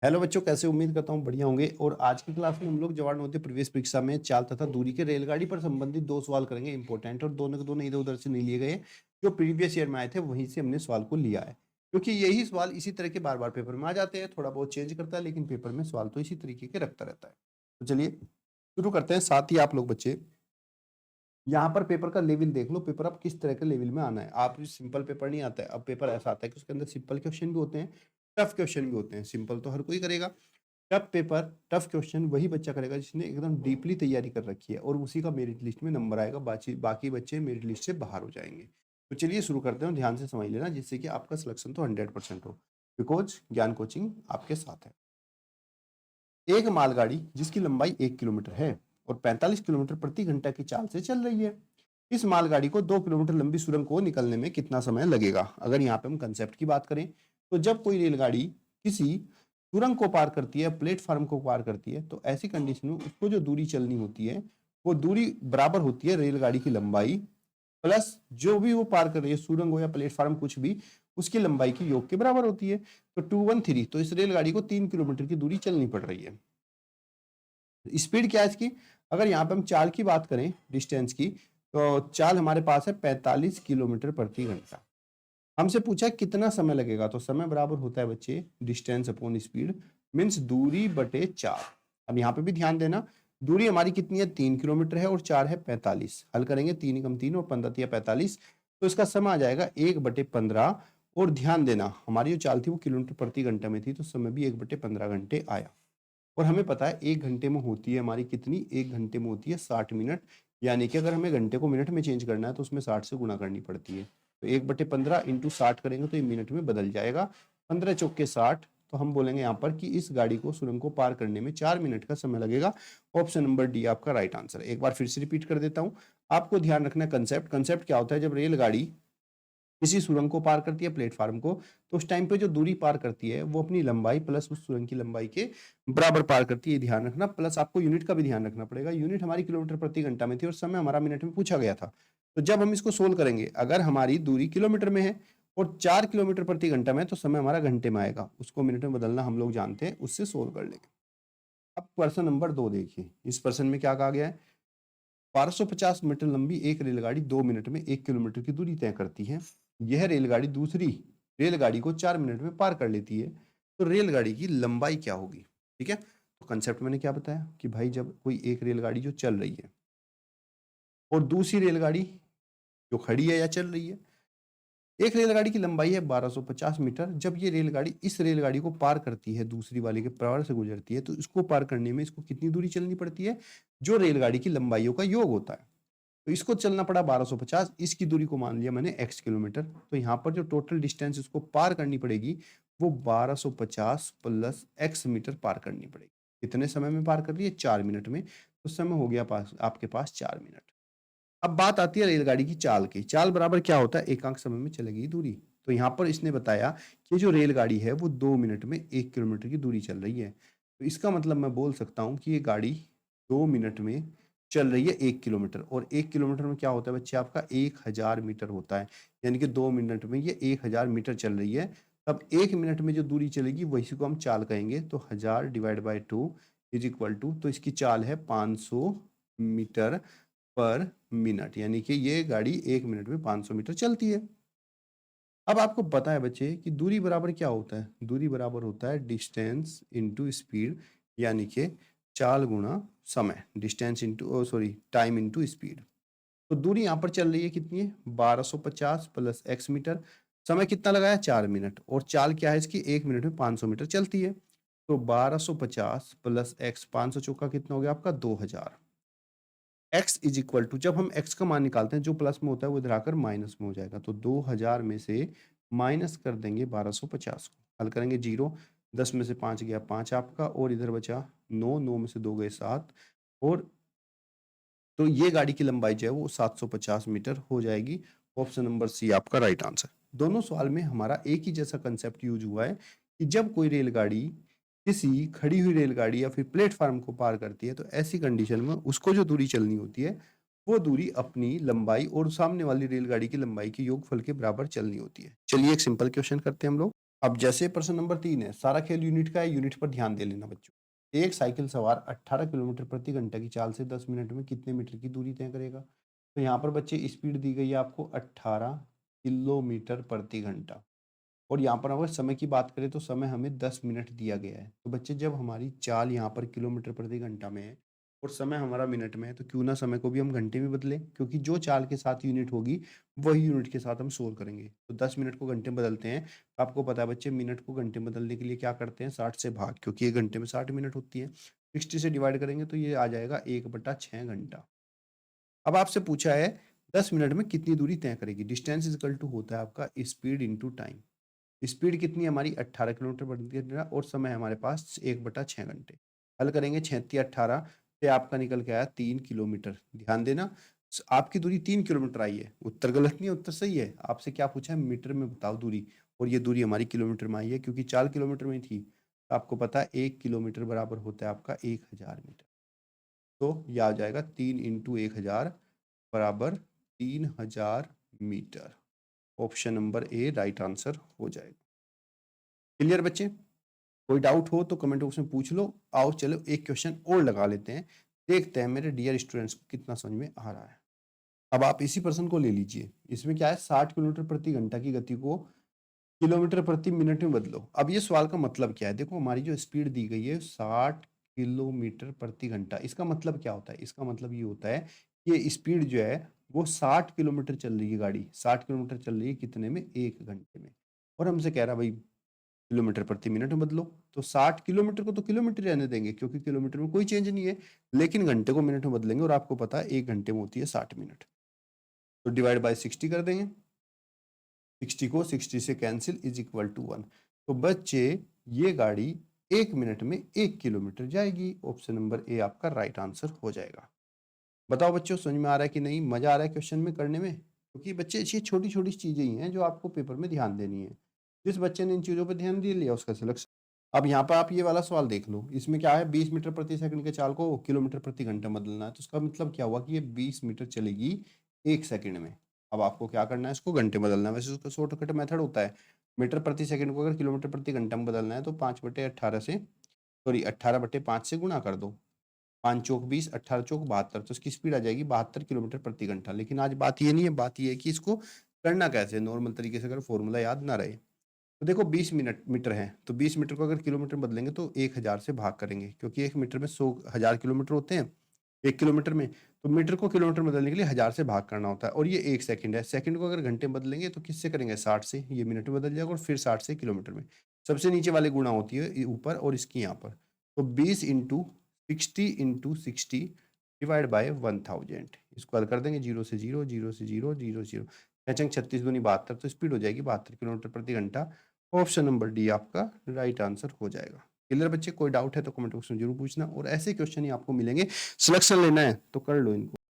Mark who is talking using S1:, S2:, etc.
S1: Hello बच्चों, कैसे उम्मीद करता हूँ बढ़िया होंगे। और आज की क्लास में हम लोग जवाहर नवोदय प्रवेश परीक्षा में चाल तथा दूरी के रेलगाड़ी पर संबंधित दो सवाल करेंगे इंपॉर्टेंट, और दोनों के दोनों इधर उधर से नहीं लिए गए। जो प्रीवियस ईयर में आए थे वहीं से हमने सवाल को लिया है, क्योंकि यही सवाल इसी तरह के बार बार पेपर में आ जाते हैं। थोड़ा बहुत चेंज करता है लेकिन पेपर में सवाल तो इसी तरीके के रखता रहता है। तो चलिए शुरू करते हैं। साथ ही आप लोग बच्चे यहाँ पर पेपर का लेवल देख लो, पेपर अब किस तरह के लेवल में आना है। आप सिंपल पेपर नहीं आता है, अब पेपर ऐसा आता है कि उसके अंदर सिंपल क्वेश्चन भी होते हैं, टफ क्वेश्चन भी होते हैं। सिंपल तो हर कोई करेगा, टफ पेपर टफ क्वेश्चन वही बच्चा करेगा जिसने एकदम डीपली तैयारी कर रखी है, और उसी का मेरिट लिस्ट में नंबर आएगा। बाकी बच्चे मेरिट लिस्ट से बाहर हो जाएंगे। तो चलिए शुरू करते हैं, ध्यान से समझ लेना जिससे कि आपका सिलेक्शन तो 100% हो, बिकॉज ज्ञान कोचिंग आपके साथ है। एक मालगाड़ी जिसकी लंबाई 1 किलोमीटर है और 45 किलोमीटर प्रति घंटा की चाल से चल रही है, इस मालगाड़ी को 2 किलोमीटर लंबी सुरंग को निकलने में कितना समय लगेगा। अगर यहाँ पे हम कंसेप्ट की बात करें, तो जब कोई रेलगाड़ी किसी सुरंग को पार करती है, प्लेटफॉर्म को पार करती है, तो ऐसी कंडीशन में उसको जो दूरी चलनी होती है वो दूरी बराबर होती है रेलगाड़ी की लंबाई प्लस जो भी वो पार कर रही है, सुरंग हो या प्लेटफॉर्म कुछ भी, उसकी लंबाई की योग के बराबर होती है। तो 213, तो इस रेलगाड़ी को 3 किलोमीटर की दूरी चलनी पड़ रही है। स्पीड क्या है इसकी? अगर यहाँ पे हम चाल की बात करें, डिस्टेंस की, तो चाल हमारे पास है 45 किलोमीटर प्रति घंटा। हमसे पूछा कितना समय लगेगा, तो समय बराबर होता है बच्चे डिस्टेंस अपॉन स्पीड, मीन्स दूरी बटे चार। अब यहाँ पे भी ध्यान देना, दूरी हमारी कितनी है, 3 किलोमीटर है और चार है 45। हल करेंगे, 3 कम 3 और 15 या 45, तो इसका समय आ जाएगा 1/15। और ध्यान देना हमारी जो चाल थी वो किलोमीटर प्रति घंटा में थी, तो समय भी 1/15 घंटे आया। और हमें पता है 1 घंटे में होती है हमारी कितनी, 1 घंटे में होती है 60 मिनट। यानी कि अगर हमें घंटे को मिनट में चेंज करना है तो उसमें 60 से गुणा करनी पड़ती है। तो 1/15 इंटू 60 करेंगे तो ये मिनट में बदल जाएगा। 15 चौके 60, तो हम बोलेंगे यहाँ पर कि इस गाड़ी को, सुरंग को पार करने में 4 मिनट का समय लगेगा। ऑप्शन नंबर डी आपका राइट आंसर है। एक बार फिर से रिपीट कर देता हूँ, आपको ध्यान रखना है कंसेप्ट। कंसेप्ट क्या होता है, जब रेलगाड़ी किसी सुरंग को पार करती है, प्लेटफार्म को, तो उस टाइम पे जो दूरी पार करती है वो अपनी लंबाई प्लस उस सुरंग की लंबाई के बराबर पार करती है, ध्यान रखना। प्लस आपको यूनिट का भी ध्यान रखना पड़ेगा। यूनिट हमारी किलोमीटर प्रति घंटा में थी और समय हमारा मिनट में पूछा गया था। तो जब हम इसको सोल्व करेंगे, अगर हमारी दूरी किलोमीटर में है और 4 किलोमीटर प्रति घंटा में, तो समय हमारा घंटे में आएगा। उसको मिनट में बदलना हम लोग जानते हैं, उससे सोल्व कर लेंगे। अब क्वेश्चन नंबर 2 देखिए, इस प्रश्न में क्या कहा गया है। 1250 मीटर लंबी एक रेलगाड़ी 2 मिनट में 1 किलोमीटर की दूरी तय करती है। यह रेलगाड़ी दूसरी रेलगाड़ी को 4 मिनट में पार कर लेती है, तो रेलगाड़ी की लंबाई क्या होगी। ठीक है, तो कंसेप्ट मैंने क्या बताया कि भाई जब कोई एक रेलगाड़ी जो चल रही है और दूसरी रेलगाड़ी जो खड़ी है या चल रही है, एक रेलगाड़ी की लंबाई है 1250 मीटर। जब ये रेलगाड़ी इस रेलगाड़ी को पार करती है, दूसरी वाले के पार से गुजरती है, तो इसको पार करने में इसको कितनी दूरी चलनी पड़ती है, जो रेलगाड़ी की लंबाइयों का योग होता है। तो इसको चलना पड़ा 1250, इसकी दूरी को मान लिया मैंने x किलोमीटर। तो यहाँ पर जो टोटल डिस्टेंस इसको पार करनी पड़ेगी वो 1250 प्लस x मीटर पार करनी पड़ेगी। कितने समय में पार कर रही है, 4 मिनट में। तो समय हो गया आपके पास 4 मिनट। अब बात आती है रेलगाड़ी की चाल की। चाल बराबर क्या होता है, एकांक समय में चलेगी दूरी। तो यहाँ पर इसने बताया कि जो रेलगाड़ी है वो 2 मिनट में 1 किलोमीटर की दूरी चल रही है। तो इसका मतलब मैं बोल सकता हूँ कि ये गाड़ी 2 मिनट में चल रही है 1 किलोमीटर। और 1 किलोमीटर में क्या होता है बच्चे, आपका 1000 मीटर होता है। यानी कि 2 मिनट में ये 1000 मीटर चल रही है। तब 1 मिनट में जो दूरी चलेगी वही को हम चाल कहेंगे। तो 1000/2 इज इक्वल टू, तो इसकी चाल है 500 मीटर पर मिनट। यानी कि ये गाड़ी 1 मिनट में 500 मीटर चलती है। अब आपको पता है बच्चे कि दूरी बराबर क्या होता है, दूरी बराबर होता है डिस्टेंस इंटू स्पीड, यानी कि चाल गुणा समय, distance into sorry time into speed. तो दूरी यहाँ पर चल रही है कितनी है, 1250 प्लस x मीटर। समय कितना लगाया, 4 मिनट। और चाल क्या है इसकी, 1 मिनट में 500 मीटर चलती है। तो 1250 प्लस x, 500 चौका कितना हो गया आपका 2000। x इज इक्वल टू, जब हम x का मान निकालते हैं जो प्लस में होता है वो इधर आकर माइनस में हो जाएगा। तो 2000 में से माइनस कर देंगे 1250 को, हल करेंगे 0, 10 में से 5 गया 5 आपका, और इधर बचा 9, 9 में से 2 गए 7। और तो ये गाड़ी की लंबाई जो है वो 750 मीटर हो जाएगी। ऑप्शन नंबर सी आपका राइट आंसर। दोनों सवाल में हमारा एक ही जैसा कंसेप्ट यूज हुआ है कि जब कोई रेलगाड़ी किसी खड़ी हुई रेलगाड़ी या फिर प्लेटफार्म को पार करती है, तो ऐसी कंडीशन में उसको जो दूरी चलनी होती है वो दूरी अपनी लंबाई और सामने वाली रेलगाड़ी की लंबाई के योगफल के बराबर चलनी होती है। चलिए एक सिंपल क्वेश्चन करते हैं हम लोग। अब जैसे प्रश्न नंबर 3 है, सारा खेल यूनिट का है, यूनिट पर ध्यान दे लेना बच्चों। एक साइकिल सवार 18 किलोमीटर प्रति घंटा की चाल से 10 मिनट में कितने मीटर की दूरी तय करेगा? तो यहाँ पर बच्चे स्पीड दी गई है आपको 18 किलोमीटर प्रति घंटा, और यहाँ पर अगर समय की बात करें तो समय हमें 10 मिनट दिया गया है। तो बच्चे जब हमारी चाल यहाँ पर किलोमीटर प्रति घंटा में है और समय हमारा मिनट में है, तो क्यों ना समय को भी हम घंटे में बदलें, क्योंकि जो चाल के साथ यूनिट होगी वही यूनिट के साथ हम सोल्व करेंगे। तो 10 मिनट को घंटे में बदलते हैं। तो आपको पता है बच्चे, मिनट को घंटे में बदलने के लिए क्या करते हैं, 60 से भाग, क्योंकि 1 घंटे में 60 मिनट होती है। 60 से डिवाइड करेंगे तो ये आ जाएगा 1/6 घंटा। अब आपसे पूछा है 10 मिनट में कितनी दूरी तय करेगी। डिस्टेंस इज इक्वल टू होता है आपका स्पीड इंटू टाइम। स्पीड कितनी है हमारी 18 किलोमीटर प्रति घंटा, और समय हमारे पास 1/6 घंटे। हल करेंगे 36 से आपका निकल के आया 3 किलोमीटर। ध्यान देना, आपकी दूरी 3 किलोमीटर आई है। उत्तर गलत नहीं है, उत्तर सही है। आपसे क्या पूछा है, मीटर में बताओ दूरी, और ये दूरी हमारी किलोमीटर में आई है, क्योंकि 4 किलोमीटर में थी। तो आपको पता है 1 किलोमीटर बराबर होता है आपका 1000 मीटर। तो यह आ जाएगा 3 इंटू 1000 बराबर 3000 meter. Option number A right answer हो जाएगा। क्लियर बच्चे? कोई डाउट हो तो कमेंट बॉक्स में पूछ लो। आओ चलो एक क्वेश्चन और लगा लेते हैं, देखते हैं मेरे डियर स्टूडेंट्स को कितना समझ में आ रहा है। अब आप इसी प्रश्न को ले लीजिए। इसमें क्या है, 60 किलोमीटर प्रति घंटा की गति को किलोमीटर प्रति मिनट में बदलो। अब ये सवाल का मतलब क्या है, देखो हमारी जो स्पीड दी गई है 60 किलोमीटर प्रति घंटा, इसका मतलब क्या होता है, इसका मतलब ये होता है कि स्पीड जो है वो 60 किलोमीटर चल रही है गाड़ी, 60 किलोमीटर चल रही है कितने में, 1 घंटे में। और हमसे कह रहा भाई किलोमीटर प्रति मिनट में बदलो। तो 60 किलोमीटर को तो किलोमीटर रहने देंगे, क्योंकि किलोमीटर में कोई चेंज नहीं है, लेकिन घंटे को मिनट में बदलेंगे, और आपको पता है 1 घंटे में होती है 60 मिनट। तो डिवाइड बाय 60 कर देंगे, 60 को 60 से कैंसिल इज इक्वल टू 1। तो बच्चे ये गाड़ी 1 मिनट में 1 किलोमीटर जाएगी। ऑप्शन नंबर ए आपका राइट आंसर हो जाएगा। बताओ बच्चों, समझ में आ रहा है कि नहीं, मजा आ रहा है क्वेश्चन में करने में? क्योंकि बच्चे ये छोटी छोटी चीजें ही हैं जो आपको पेपर में ध्यान देनी है। जिस बच्चे ने इन चीजों पर ध्यान दे लिया उसका सिलेक्शन। अब यहाँ पर आप ये वाला सवाल देख लो, इसमें क्या है, 20 मीटर प्रति सेकंड के चाल को किलोमीटर प्रति घंटा बदलना है। तो उसका मतलब क्या हुआ कि ये 20 मीटर चलेगी 1 सेकंड में। अब आपको क्या करना है, इसको घंटे में बदलना है। वैसे उसका शॉर्टकट मेथड होता है, मीटर प्रति सेकंड को अगर किलोमीटर प्रति घंटा में बदलना है तो 5/18 से, सॉरी 18/5 से गुणा कर दो। 5 चौक 20, 18 चौक 72, तो इसकी स्पीड आ जाएगी 72 किलोमीटर प्रति घंटा। लेकिन आज बात ये नहीं है, बात ये है कि इसको करना कैसे, नॉर्मल तरीके से, अगर फॉर्मूला याद ना रहे। तो देखो 20 मीटर है, तो 20 मीटर को अगर किलोमीटर बदलेंगे तो 1000 से भाग करेंगे, क्योंकि 1 मीटर में 100,000 किलोमीटर होते हैं 1 किलोमीटर में। तो मीटर को किलोमीटर में बदलने के लिए 1000 से भाग करना होता है, और ये 1 सेकंड है। सेकंड को अगर घंटे में बदलेंगे तो किससे करेंगे, 60 से। ये मिनट में बदल जाएगा, और फिर 60 से किलोमीटर में। सबसे नीचे वाले गुणा होती है ऊपर, और इसकी यहाँ पर। तो 20 इंटू 60 इंटू 60 डिवाइड बाय 1000। इसको हल कर देंगे, 0 से 0, 0 से 0, 0 से 0, 36 दूनी 72, तो स्पीड हो जाएगी 72 किलोमीटर प्रति घंटा। ऑप्शन नंबर डी आपका राइट आंसर हो जाएगा। क्लियर बच्चे? कोई डाउट है तो कमेंट बॉक्स में जरूर पूछना, और ऐसे क्वेश्चन ही आपको मिलेंगे। सिलेक्शन लेना है तो कर लो इनको।